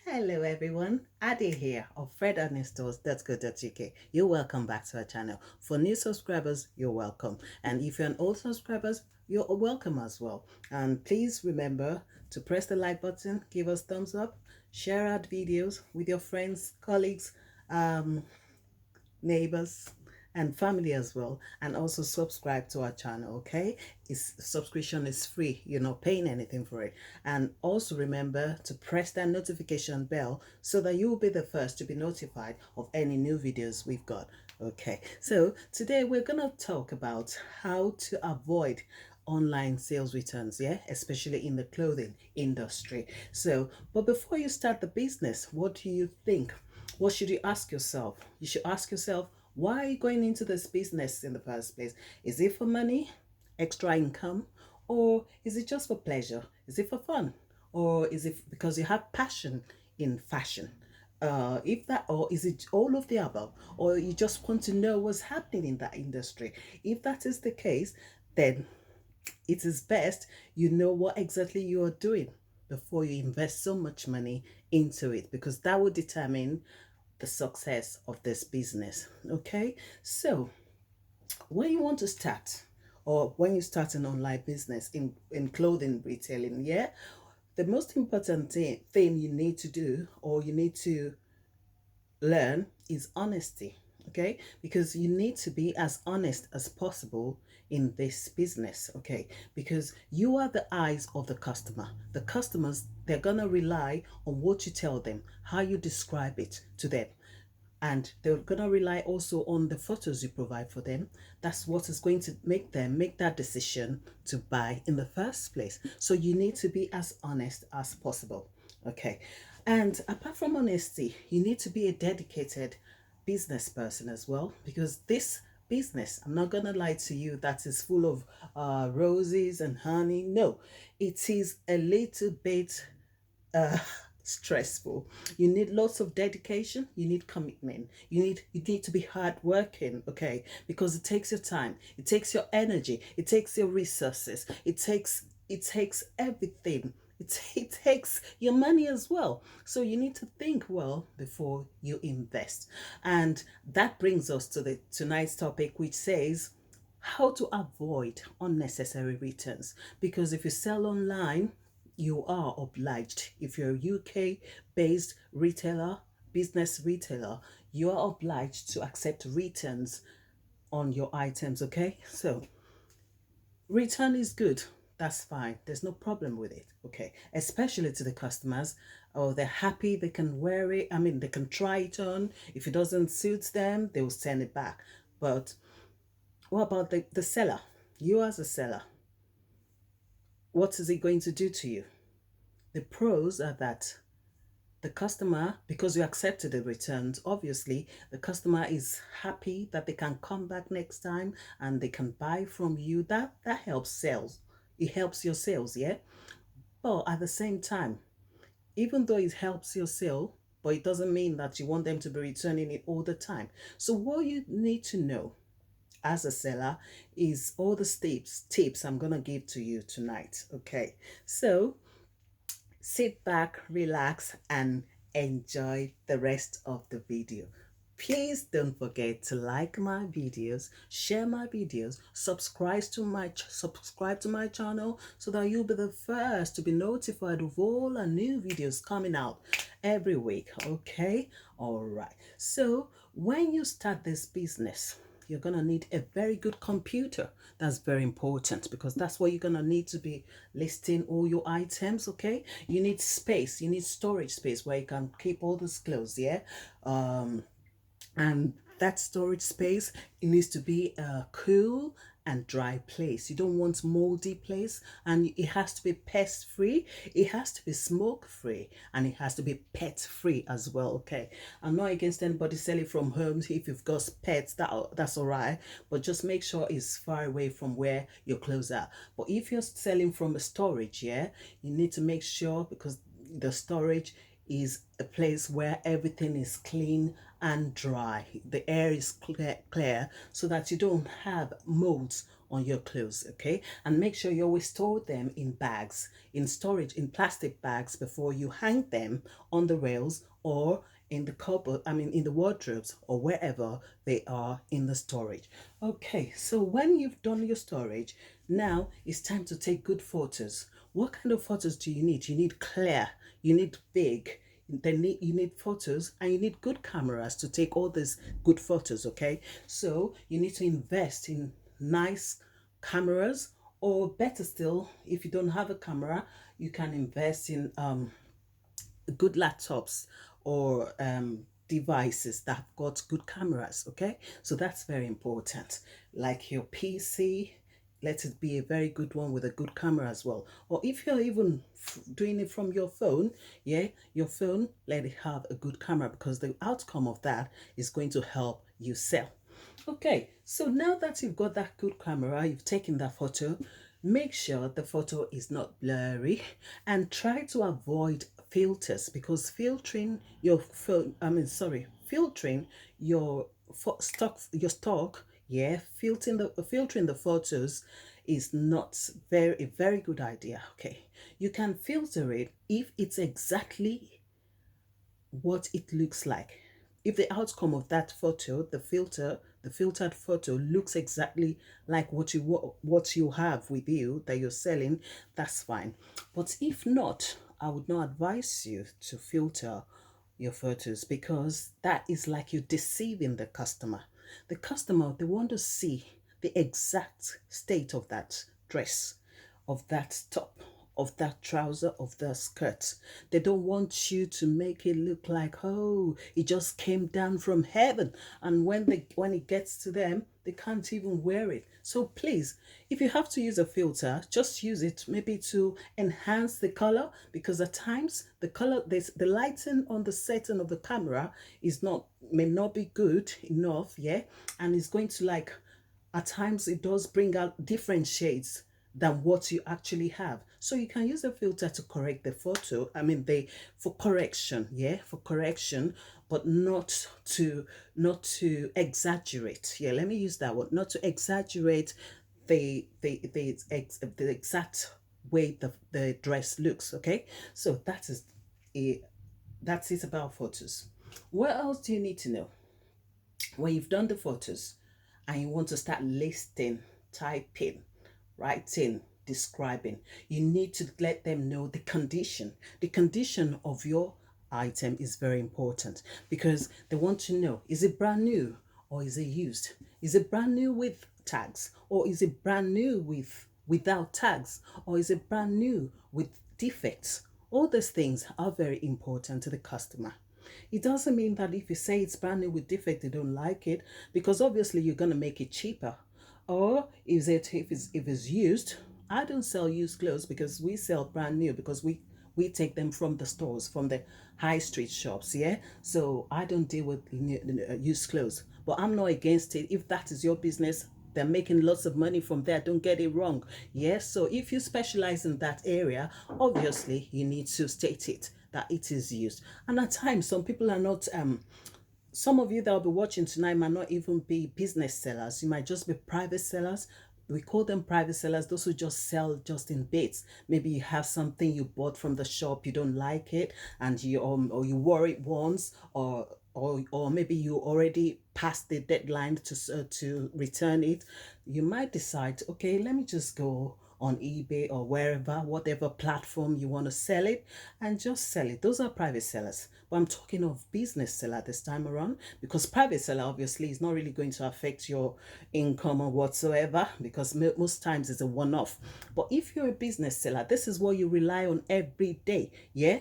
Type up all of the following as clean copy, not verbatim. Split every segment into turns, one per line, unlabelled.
Hello everyone, Adi here of FredErnestos.co.uk. You're welcome back to our channel. For new subscribers, you're welcome. And if you're an old subscribers, you're welcome as well. And please remember to press the like button, give us thumbs up, share our videos with your friends, colleagues, um, neighbors and family as well, and also subscribe to our channel. Okay, its subscription is free, you're not paying anything for it. And also remember to press that notification bell so that you will be the first to be notified of any new videos we've got. Okay, so today we're gonna talk about how to avoid online sales returns, yeah, especially in the clothing industry. So but before you start the business, what do you think? What should you ask yourself? You should ask yourself, why are you going into this business in the first place? Is it for money, extra income, or is it just for pleasure? Is it for fun? Or is it because you have passion in fashion? If that, or is it all of the above, or you just want to know what's happening in that industry? If that is the case, then it is best you know what exactly you are doing before you invest so much money into it, because that will determine the success of this business. Okay, so when you want to start, or when you start an online business in clothing retailing, yeah, the most important thing you need to do, or you need to learn, is honesty. Okay, because you need to be as honest as possible in this business. Okay, because you are the eyes of the customer. The customers, they're gonna rely on what you tell them, how you describe it to them, and they're gonna rely also on the photos you provide for them. That's what is going to make them make that decision to buy in the first place. So you need to be as honest as possible. Okay, and apart from honesty, you need to be a dedicated business person as well, because this business, I'm not gonna lie to you, that is full of roses and honey. No, it is a little bit uh, stressful. You need lots of dedication, you need commitment, you need to be hardworking. Okay, because it takes your time, it takes your energy, it takes your resources, it takes everything. It takes your money as well. So you need to think well before you invest. And that brings us to the tonight's topic, which says how to avoid unnecessary returns. Because if you sell online, you are obliged. If you're a UK based retailer, business retailer, you are obliged to accept returns on your items. Okay, so return is good, that's fine, there's no problem with it. Okay, especially to the customers. Oh, they're happy, they can wear it, I mean, they can try it on. If it doesn't suit them, they will send it back. But what about the seller? You as a seller, what is it going to do to you? The pros are that the customer, because you accepted the returns, obviously the customer is happy that they can come back next time and they can buy from you. That helps sales. It helps your sales, yeah. But at the same time, even though it helps your sale, but it doesn't mean that you want them to be returning it all the time. So what you need to know as a seller is all the tips I'm gonna give to you tonight. Okay, so sit back, relax, and enjoy the rest of the video. Please don't forget to like my videos, share my videos, subscribe to my channel so that you'll be the first to be notified of all our new videos coming out every week. Okay, all right. So when you start this business, you're gonna need a very good computer. That's very important, because that's what you're gonna need to be listing all your items. Okay, you need space, you need storage space where you can keep all those clothes, yeah. And that storage space, it needs to be a cool and dry place. You don't want moldy place, and it has to be pest free, it has to be smoke free, and it has to be pet free as well. Okay, I'm not against anybody selling from home. If you've got pets, that's all right, but just make sure it's far away from where your clothes are. But if you're selling from a storage, yeah, you need to make sure, because the storage is a place where everything is clean and dry. The air is clear so that you don't have molds on your clothes, okay? And make sure you always store them in bags, in storage, in plastic bags before you hang them on the rails or in the cupboard, in the wardrobes or wherever they are in the storage. Okay, so when you've done your storage, now it's time to take good photos. What kind of photos do you need? You need clear, you need big, you need photos, and you need good cameras to take all these good photos, okay? So you need to invest in nice cameras, or better still, if you don't have a camera, you can invest in good laptops or devices that have got good cameras, okay? So that's very important. Like your PC, let it be a very good one with a good camera as well. Or if you're even doing it from your phone, yeah, your phone, let it have a good camera, because the outcome of that is going to help you sell. Okay, so now that you've got that good camera, you've taken that photo, make sure the photo is not blurry, and try to avoid filters, because filtering your phone, filtering your stock, yeah, filtering the photos is not a very good idea. Okay, you can filter it if it's exactly what it looks like. If the outcome of that photo, the filtered photo looks exactly like what you have with you that you're selling, that's fine. But if not, I would not advise you to filter your photos, because that is like you're deceiving the customer. The customer, they want to see the exact state of that dress, of that top, of that trouser, of the skirt. They don't want you to make it look like, oh, it just came down from heaven. And when it gets to them, they can't even wear it. So please, if you have to use a filter, just use it maybe to enhance the color, because at times the color, the lighting on the setting of the camera may not be good enough, yeah, and it's going to, like, at times it does bring out different shades than what you actually have. So you can use a filter to correct the photo. For correction, yeah, for correction, but not to exaggerate. Yeah, let me use that word. Not to exaggerate the exact way the dress looks. Okay, so that's it about photos. What else do you need to know? When you've done the photos and you want to start listing, typing, writing, describing, you need to let them know the condition. The condition of your item is very important, because they want to know, is it brand new or is it used? Is it brand new with tags, or is it brand new without tags, or is it brand new with defects? All these things are very important to the customer. It doesn't mean that if you say it's brand new with defect, they don't like it, because obviously you're going to make it cheaper. Or if it's used, I don't sell used clothes, because we sell brand new, because we take them from the stores, from the high street shops, yeah. So I don't deal with used clothes, but I'm not against it. If that is your business, they're making lots of money from there, don't get it wrong. Yes, so if you specialize in that area, obviously you need to state it that it is used. And at times some people are not some of you that will be watching tonight might not even be business sellers. You might just be private sellers. We call them private sellers, those who just sell just in bits. Maybe you have something you bought from the shop, you don't like it, and you or you wore it once, or maybe you already passed the deadline to return it. You might decide, okay, let me just go on eBay or wherever, whatever platform you want to sell it, and just sell it. Those are private sellers. But I'm talking of business seller this time around, because private seller obviously is not really going to affect your income or whatsoever, because most times it's a one-off. But if you're a business seller, this is what you rely on every day, yeah.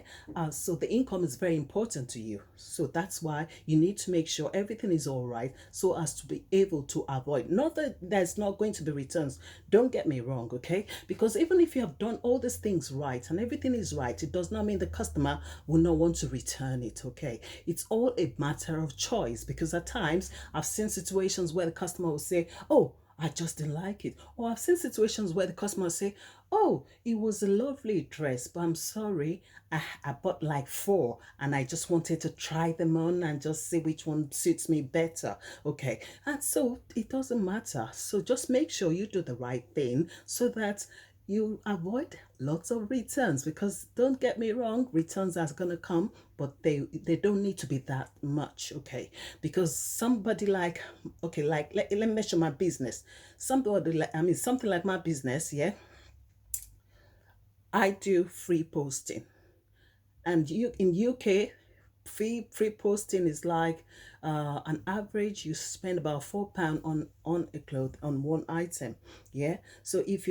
So the income is very important to you. So that's why you need to make sure everything is all right, so as to be able to avoid. Not that there's not going to be returns. Don't get me wrong, okay? Because even if you have done all these things right and everything is right, it does not mean the customer will not want to return it, okay? It's all a matter of choice, because at times I've seen situations where the customer will say, oh, I just didn't like it. Or I've seen situations where the customer say, "Oh, it was a lovely dress, but I'm sorry, I bought like four and I just wanted to try them on and just see which one suits me better." Okay. And so it doesn't matter. So just make sure you do the right thing so that you avoid lots of returns, because don't get me wrong, returns are going to come, but they don't need to be that much. Okay, because somebody like, okay, like let me mention my business. Somebody like, I mean, something like my business, yeah, I do free posting. And you in UK, free posting is like, an average you spend about £4 on a cloth, on one item. Yeah, so if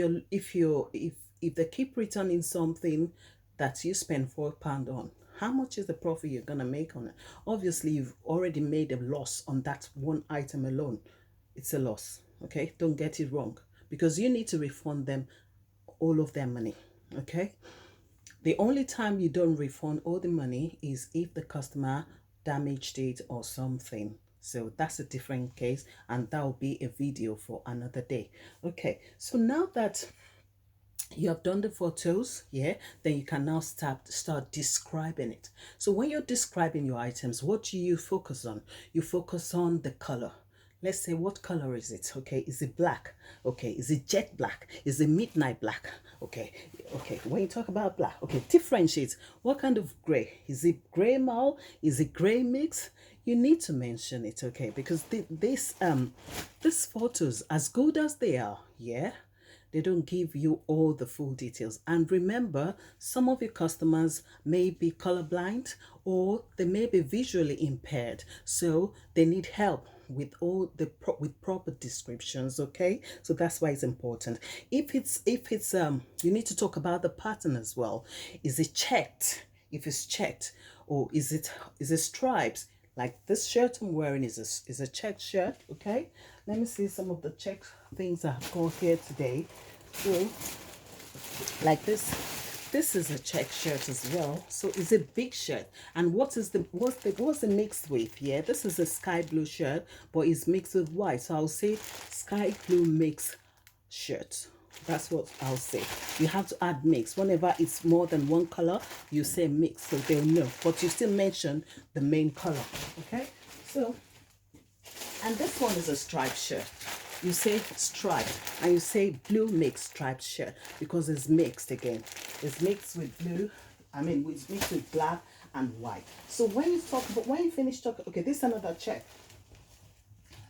they keep returning something that you spend £4 on, how much is the profit you're gonna make on it? Obviously you've already made a loss on that one item alone. It's a loss. Okay, don't get it wrong, because you need to refund them all of their money. Okay, the only time you don't refund all the money is if the customer damaged it or something. So that's a different case, and that will be a video for another day. Okay, so now that you have done the photos, yeah, then you can now start describing it. So when you're describing your items, what do you focus on? You focus on the color. Let's say, what color is it? Okay, is it black? Okay, is it jet black? Is it midnight black? Okay, okay, when you talk about black, okay, differentiate. What kind of gray? Is it gray mall? Is it gray mix? You need to mention it. Okay, because these photos, as good as they are, yeah, they don't give you all the full details. And remember, some of your customers may be colorblind, or they may be visually impaired, so they need help with all the with proper descriptions. Okay, so that's why it's important. If it's you need to talk about the pattern as well. Is it checked? If it's checked, or is it stripes? Like this shirt I'm wearing is a checked shirt. Okay, let me see some of the checked things I've got here today. So, like this is a check shirt as well. So it's a big shirt. And what's the mixed with? Yeah, this is a sky blue shirt, but it's mixed with white. So I'll say sky blue mix shirt. That's what I'll say. You have to add mix. Whenever it's more than one color, you say mix, so they'll know. But you still mention the main color. Okay? So, and this one is a striped shirt. You say striped, and you say blue mixed striped shirt, because it's mixed again. It's mixed with blue. I mean, it's mixed with black and white. So when you finish talking, okay, this is another check.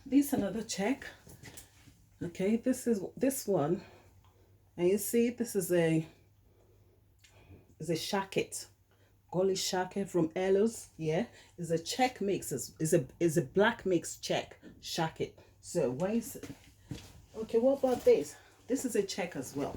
This is another check. Okay, this is this one, and you see this is a shacket. Golly shacket from Elos. Yeah, is a check mix. Is a black mix check shacket. So when you say, okay, what about this? This is a check as well.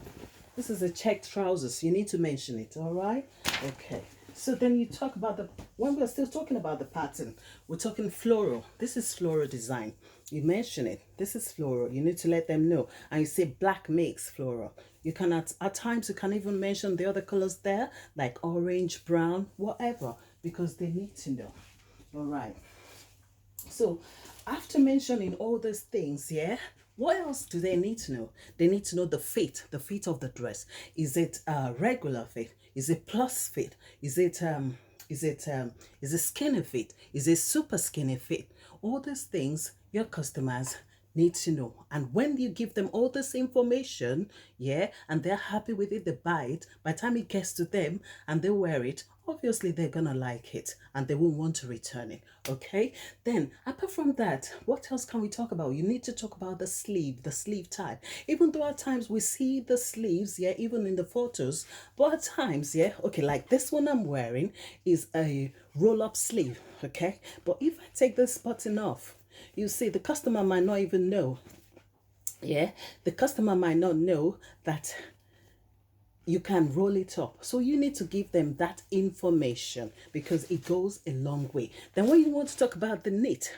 This is a check trousers. You need to mention it, all right? Okay. So then you talk about when we're still talking about the pattern, we're talking floral. This is floral design. You mention it. This is floral. You need to let them know. And you say black makes floral. You can, at times, you can even mention the other colors there, like orange, brown, whatever, because they need to know. All right. So after mentioning all these things, yeah, what else do they need to know? They need to know the fit of the dress. Is it a regular fit? Is it plus fit? Is it skinny fit? Is it super skinny fit? All these things your customers need to know. And when you give them all this information, yeah, and they're happy with it, they buy it. By the time it gets to them and they wear it, obviously they're gonna like it and they won't want to return it. Okay, then apart from that, what else can we talk about? You need to talk about the sleeve type. Even though at times we see the sleeves, yeah, even in the photos, but at times, yeah, okay, like this one I'm wearing is a roll-up sleeve. Okay, but if I take this button off, you see the customer might not even know. Yeah, the customer might not know that you can roll it up. So you need to give them that information, because it goes a long way. Then when you want to talk about the knit,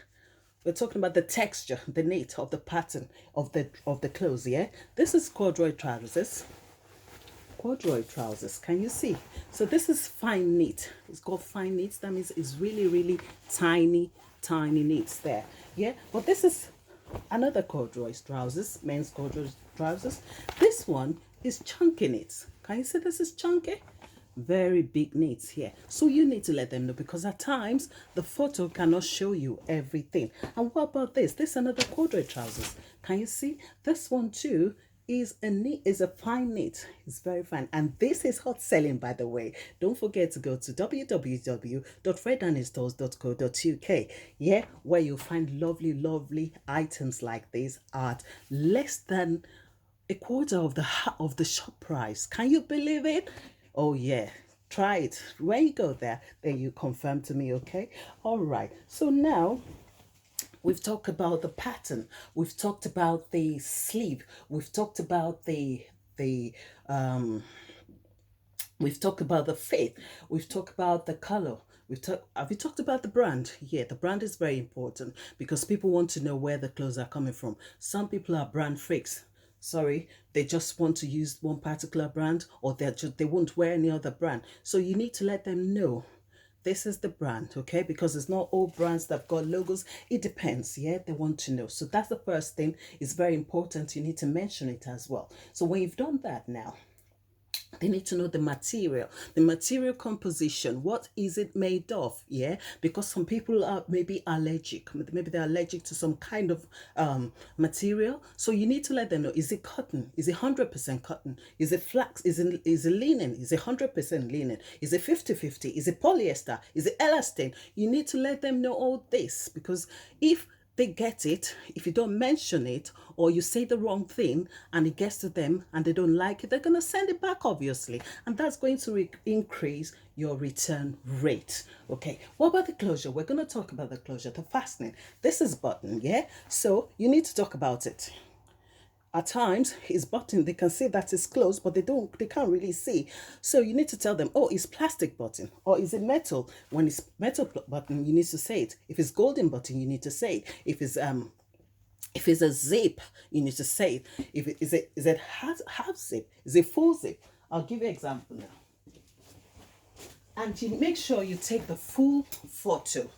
we're talking about the texture, the knit of the pattern of the clothes. Yeah, this is corduroy trousers. Corduroy trousers, can you see? So this is fine knit. It's called fine knits. That means it's really tiny knits there. Yeah, but this is Another corduroy trousers, men's corduroy trousers. This one is chunky knits. Can you see this is chunky? Very big knits here. So you need to let them know, because at times the photo cannot show you everything. And what about this? This is another corduroy trousers. Can you see? This one too is a knit, is a fine knit. It's very fine, and this is hot selling, by the way. Don't forget to go to www.fredandhistores.co.uk, yeah, where you'll find lovely items like this at less than a quarter of the shop price. Can you believe it? Oh yeah, try it. When you go there, then you confirm to me, okay? All right, so now we've talked about the pattern. We've talked about the sleeve. We've talked about the um we've talked about the faith. We've talked about the color. Have you talked about the brand? Yeah, the brand is very important because people want to know where the clothes are coming from. Some people are brand freaks. Sorry, they just want to use one particular brand, or they won't wear any other brand. So you need to let them know this is the brand, okay? Because it's not all brands that have got logos. It depends, yeah? They want to know. So that's the first thing. It's very important. You need to mention it as well. So when you've done that now, they need to know the material composition. What is it made of? Yeah, because some people are maybe allergic. Maybe they're allergic to some kind of material. So you need to let them know: is it cotton? Is it 100% cotton? Is it flax? Is it linen? Is it 100% linen? Is it 50-50? Is it polyester? Is it elastane? You need to let them know all this, because if they get it, if you don't mention it, or you say the wrong thing and it gets to them and they don't like it, they're going to send it back, obviously, and that's going to increase your return rate. Okay, what about the closure? We're going to talk about the closure, the fastening. This is button, yeah, so you need to talk about it. At times his button, they can say that it's closed, but they can't really see. So you need to tell them, oh, it's plastic button, or is it metal? When it's metal button, you need to say it. If it's golden button, you need to say it. If it's a zip, you need to say it. If it is it half zip, is it full zip? I'll give you an example now. And you make sure you take the full photo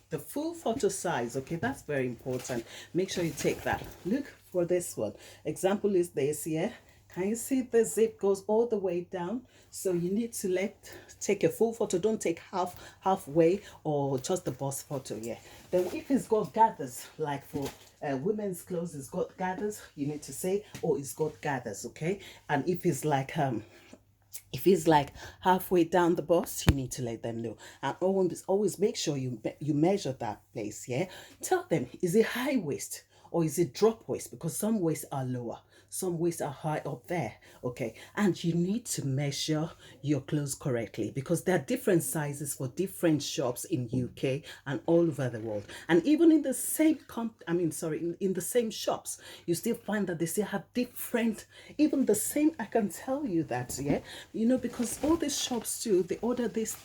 size. Okay, that's very important. Make sure you take that. Look for this one. Example is this here. Can you see the zip goes all the way down? So you need to take a full photo. Don't take halfway or just the bust photo. Yeah. Then if it's got gathers, like for women's clothes, it's got gathers, you need to say, oh, it's got gathers. Okay. And if it's like halfway down the bust, you need to let them know. And always make sure you measure that place. Yeah, tell them, is it high waist or is it drop waist? Because some waists are lower, some waists are high up there. Okay, and you need to measure your clothes correctly, because there are different sizes for different shops in UK and all over the world. And even in the same in the same shops, you still find that they still have different, even the same. I can tell you that, yeah, because all these shops too, they order this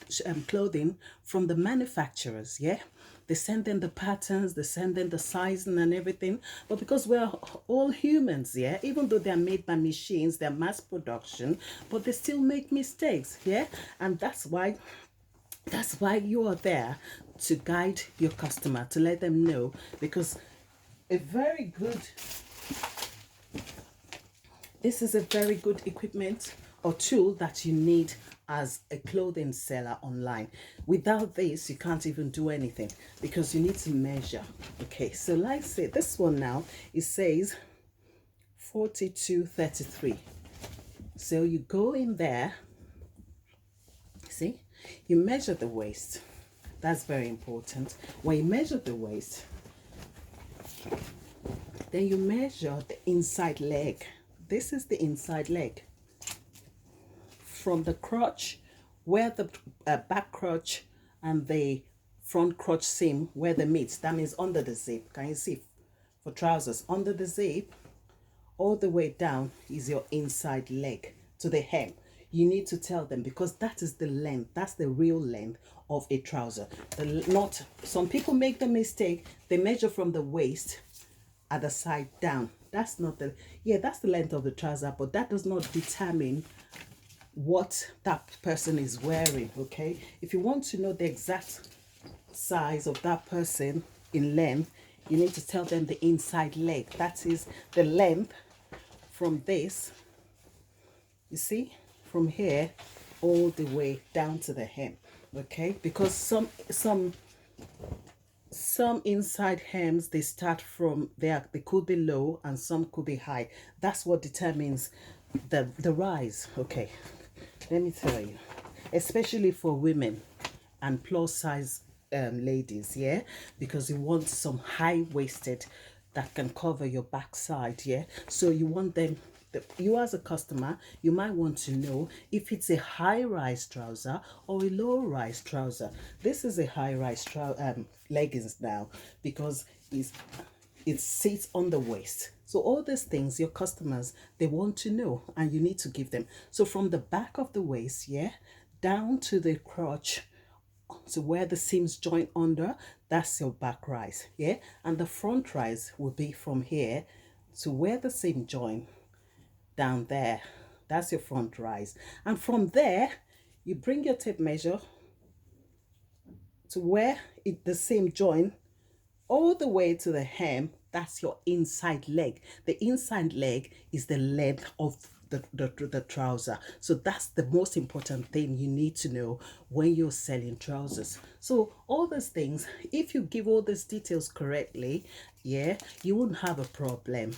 clothing from the manufacturers, yeah. They send in the patterns, they send in the sizing and everything. But because we're all humans, yeah, even though they're made by machines, they're mass production, but they still make mistakes, yeah. And that's why you are there to guide your customer, to let them know, because a very good this is a very good equipment or tool that you need as a clothing seller online. Without this, you can't even do anything, because you need to measure. Okay, so like say this one now, it says 42-33. So you go in there, see, you measure the waist. That's very important. When you measure the waist, then you measure the inside leg. This is the inside leg. From the crotch, where the back crotch and the front crotch seam, where they meet, that means under the zip. Can you see? For trousers, under the zip, all the way down is your inside leg to the hem. You need to tell them, because that is the length, that's the real length of a trouser. Not some people make the mistake, they measure from the waist at the side down. That's not that's the length of the trouser, but that does not determine what that person is wearing. Okay, if you want to know the exact size of that person in length, you need to tell them the inside leg. That is the length from this, you see, from here all the way down to the hem. Okay, because some inside hems, they start from there, they could be low and some could be high. That's what determines the rise. Okay, let me tell you, especially for women and plus size ladies, yeah, because you want some high waisted that can cover your backside, yeah. So you want them, you as a customer, you might want to know if it's a high rise trouser or a low rise trouser. This is a high rise leggings now, because it sits on the waist. So all these things your customers, they want to know, and you need to give them. So from the back of the waist, yeah, down to the crotch, so where the seams join under, that's your back rise, yeah. And the front rise will be from here to where the seam join down there. That's your front rise. And from there, you bring your tape measure to where the seam join all the way to the hem. That's your inside leg. The inside leg is the length of the trouser. So that's the most important thing you need to know when you're selling trousers. So all these things, if you give all these details correctly, yeah, you wouldn't have a problem,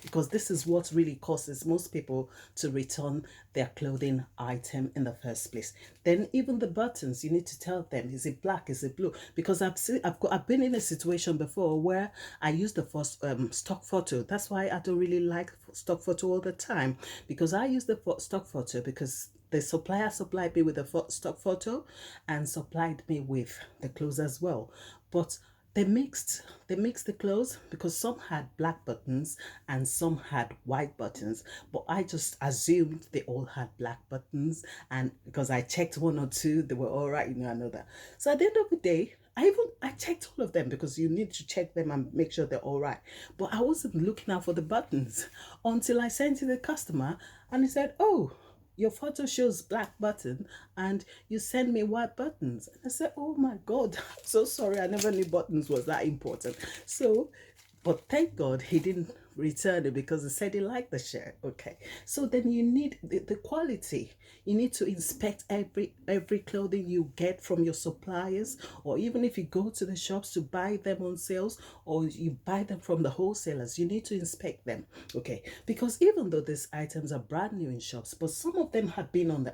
because this is what really causes most people to return their clothing item in the first place. Then even the buttons, you need to tell them, is it black, is it blue? Because I've been in a situation before where I used the first stock photo. That's why I don't really like stock photo all the time, because I use the stock photo because the supplier supplied me with the stock photo and supplied me with the clothes as well. But they mixed the clothes, because some had black buttons and some had white buttons, but I just assumed they all had black buttons, and because I checked one or two, they were all right, I know that. So at the end of the day, I checked all of them, because you need to check them and make sure they're all right. But I wasn't looking out for the buttons until I sent to the customer, and he said, "Oh, your photo shows black button and you send me white buttons." And I said, "Oh my God, I'm so sorry. I never knew buttons was that important." So, but thank God he didn't return it, because he said he liked the shirt. Okay. So then you need the quality. You need to inspect every clothing you get from your suppliers, or even if you go to the shops to buy them on sales, or you buy them from the wholesalers, you need to inspect them. Okay. Because even though these items are brand new in shops, but some of them have been on the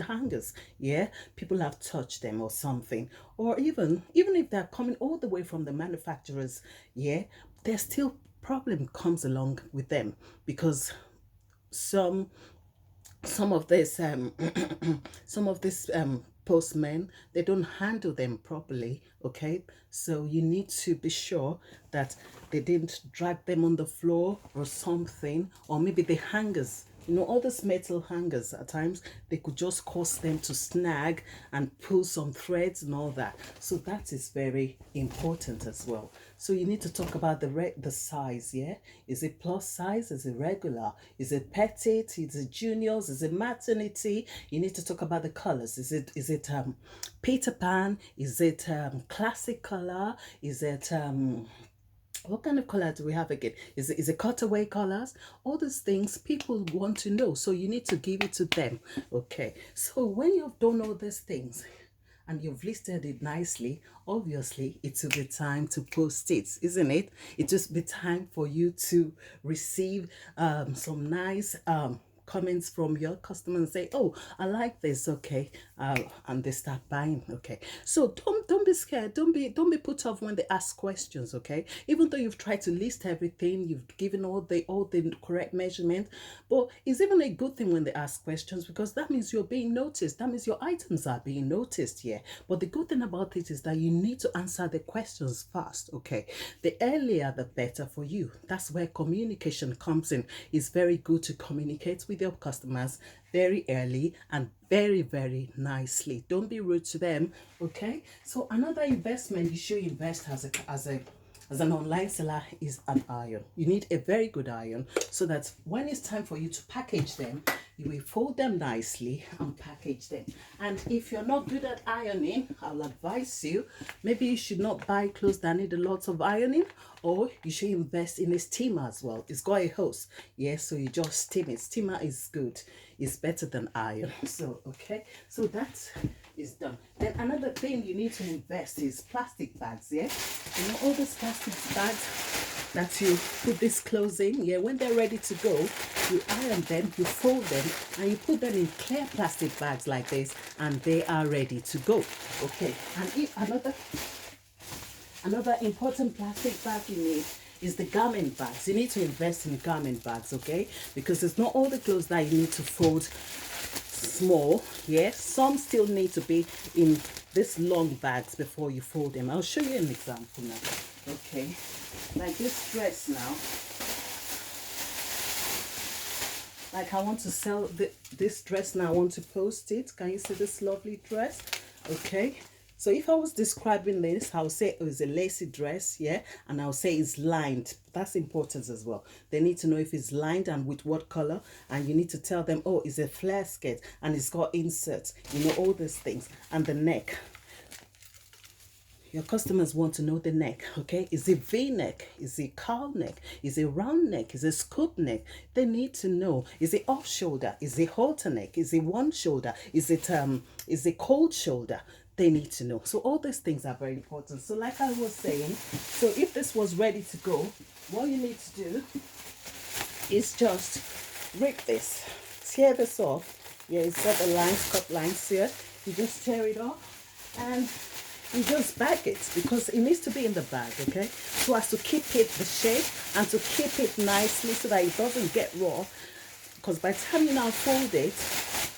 hangers, yeah, people have touched them or something, or even if they're coming all the way from the manufacturers, yeah, there's still problem comes along with them, because some some of this some of this postmen, they don't handle them properly. Okay, so you need to be sure that they didn't drag them on the floor or something, or maybe the hangers, all those metal hangers, at times they could just cause them to snag and pull some threads and all that. So that is very important as well. So you need to talk about the size, yeah? Is it plus size? Is it regular? Is it petite? Is it juniors? Is it maternity? You need to talk about the colors. Is it Peter Pan? Is it classic color? Is it what kind of color do we have again? Is it cutaway colors? All these things people want to know, so you need to give it to them. Okay, so when you've done all these things and you've listed it nicely, obviously it will be time to post it, isn't it? It will be time for you to receive some nice comments from your customer and say, "Oh, I like this." Okay, and they start buying. Okay, so don't be scared, don't be put off when they ask questions. Okay, even though you've tried to list everything, you've given all the correct measurement, but it's even a good thing when they ask questions, because that means you're being noticed, that means your items are being noticed here. But the good thing about it is that you need to answer the questions fast. Okay, the earlier the better for you. That's where communication comes in. It's very good to communicate with your customers very early and very, very nicely. Don't be rude to them. Okay, so another investment, you should invest as a as an online seller is an iron. You need a very good iron so that when it's time for you to package them, you will fold them nicely and package them. And if you're not good at ironing, I'll advise you, maybe you should not buy clothes that need a lot of ironing, or you should invest in a steamer as well. It's got a hose, yes, so you just steam it. Steamer is good, it's better than iron. So okay, so that is done. Then another thing you need to invest is plastic bags. Yeah, you know all those plastic bags that you put this clothes in, yeah, when they're ready to go, you iron them, you fold them, and you put them in clear plastic bags like this, and they are ready to go. Okay, and if another important plastic bag you need is the garment bags. You need to invest in garment bags, okay, because it's not all the clothes that you need to fold small. Yeah, some still need to be in this long bags before you fold them. I'll show you an example now. Okay, like this dress now, like I want to sell this dress now. I want to post it. Can you see this lovely dress? Okay, so if I was describing this, I'll say it was a lacy dress, yeah, and I'll say it's lined. That's important as well. They need to know if it's lined and with what color, and you need to tell them, oh, it's a flare skirt and it's got inserts, you know, all these things. And the neck, your customers want to know the neck, okay? Is it V-neck? Is it cow neck? Is it round neck? Is it scoop neck? They need to know. Is it off shoulder? Is it halter neck? Is it one shoulder? Is it cold shoulder? They need to know. So all these things are very important. So like I was saying, so if this was ready to go, what you need to do is just rip this, tear this off. Yeah, it's got the lines, cut lines here. You just tear it off and you just bag it because it needs to be in the bag, okay? So as to keep it the shape and to keep it nicely so that it doesn't get raw. Because by the time you now fold it,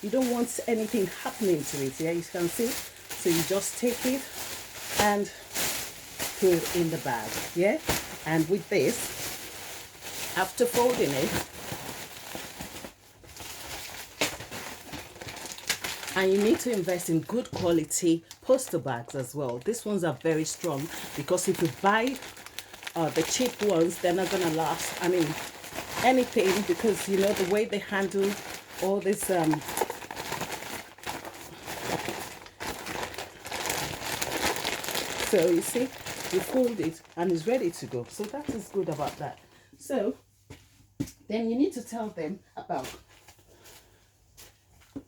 you don't want anything happening to it. Yeah, you can see. So you just take it and put it in the bag. Yeah, and with this, after folding it, and you need to invest in good quality poster bags as well. These ones are very strong because if you buy the cheap ones, they're not gonna last. I mean, anything, because you know the way they handle all this so you see, you fold it and it's ready to go. So that is good about that. So then you need to tell them about,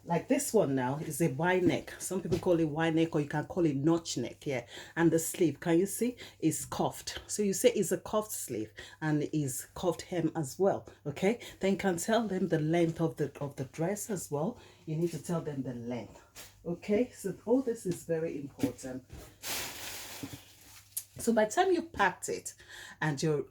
like this one now is a Y neck. Some people call it Y neck, or you can call it notch neck. Yeah, and the sleeve, can you see, is cuffed. So you say it's a cuffed sleeve and is cuffed hem as well. Okay, then you can tell them the length of the dress as well. You need to tell them the length. Okay, so all this is very important. So by the time you packed it and you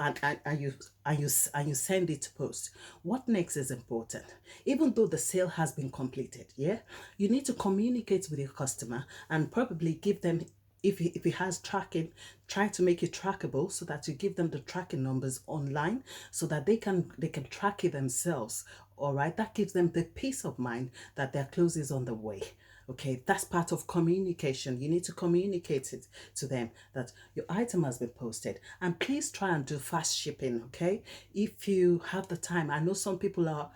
send it to post, what next is important? Even though the sale has been completed, yeah, you need to communicate with your customer and probably give them, if it has tracking, try to make it trackable so that you give them the tracking numbers online so that they can track it themselves. All right, that gives them the peace of mind that their clothes is on the way. Okay, that's part of communication. You need to communicate it to them that your item has been posted, and please try and do fast shipping. Okay, if you have the time. I know some people are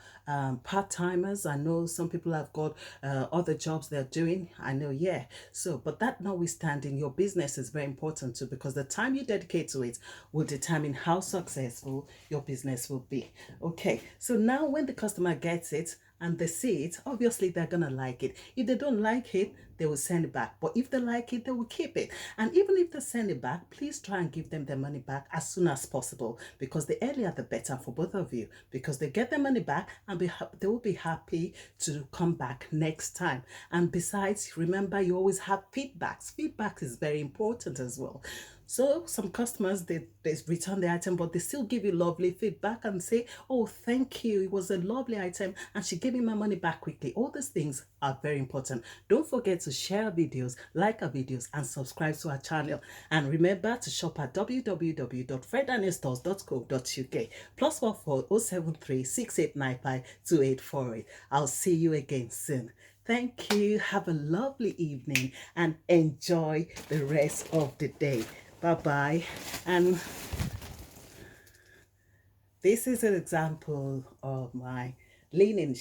part-timers. I know some people have got other jobs they're doing. I know, yeah. So but that notwithstanding, your business is very important too, because the time you dedicate to it will determine how successful your business will be. Okay, so now when the customer gets it and they see it, obviously they're gonna like it. If they don't like it, they will send it back. But if they like it, they will keep it. And even if they send it back, please try and give them their money back as soon as possible, because the earlier the better for both of you, because they get their money back and they will be happy to come back next time. And besides, remember, you always have feedbacks. Feedback is very important as well. So some customers, they return the item, but they still give you lovely feedback and say, oh, thank you, it was a lovely item and she gave me my money back quickly. All these things are very important. Don't forget to share our videos, like our videos, and subscribe to our channel. And remember to shop at www.freddanielstores.co.uk +44 073 6895 2848. I'll see you again soon. Thank you. Have a lovely evening and enjoy the rest of the day. Bye-bye. And this is an example of my leaning